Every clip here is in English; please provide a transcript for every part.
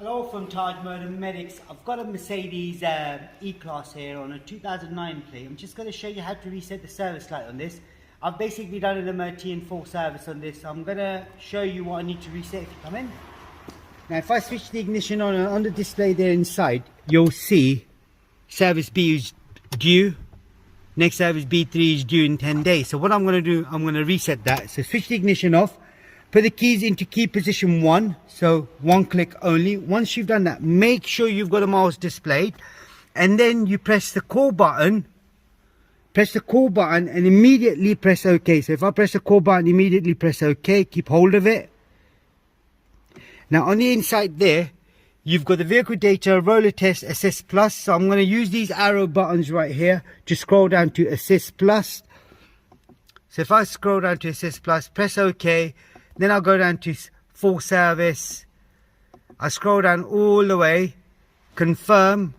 Hello from Tajmotormedics. I've got a Mercedes E-Class here on a 2009 plate. I'm just going to show you how to reset the service light on this. I've basically done an MOT and full service on this. I'm going to show you what I need to reset if you come in. Now if I switch the ignition on the display there inside, you'll see service B is due. Next service B3 is due in 10 days. So what I'm going to do, I'm going to reset that. So switch the ignition off. Put the keys into key position 1, so one click only. Once you've done that, make sure you've got a miles displayed, and then you press the call button. Press the call button and immediately press OK. So if I press the call button, immediately press OK. Keep hold of it. Now on the inside there, you've got the vehicle data, roller test, assist plus. So I'm going to use these arrow buttons right here to scroll down to assist plus. So if I scroll down to assist plus, press OK. Then I'll go down to full service. I scroll down all the way, confirm.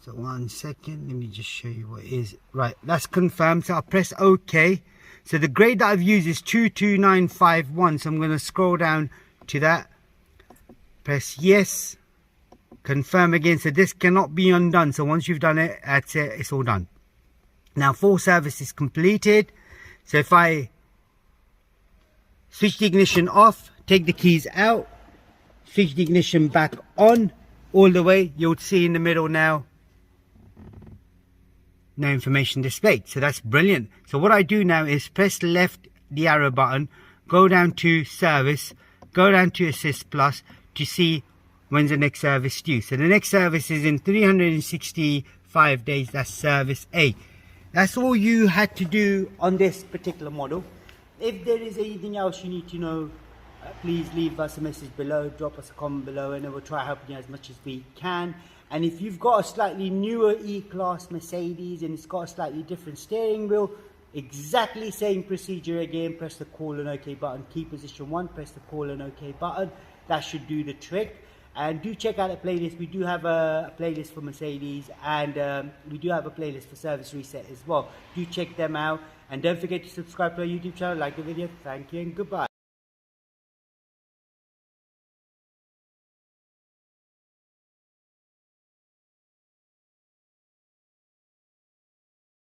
So 1 second, let me just show you what it is. Right, that's confirmed. So I'll press OK. So the grade that I've used is 22951. So I'm going to scroll down to that. Press yes. Confirm again. So this cannot be undone. So once you've done it, that's it. It's all done. Now full service is completed. So if I switch the ignition off, take the keys out, switch the ignition back on all the way, you'll see in the middle now, no information displayed. So that's brilliant. So what I do now is press left the arrow button, go down to service, go down to assist plus to see when's the next service due. So the next service is in 365 days, that's service A. That's all you had to do on this particular model. If there is anything else you need to know, please leave us a message below, drop us a comment below, and we'll try helping you as much as we can. And if you've got a slightly newer E-Class Mercedes and it's got a slightly different steering wheel, exactly same procedure again, press the call and OK button, key position 1, press the call and OK button. That should do the trick. And do check out the playlist. We do have a playlist for Mercedes, and we do have a playlist for service reset as well. Do check them out, and don't forget to subscribe to our YouTube channel, like the video. Thank you and goodbye.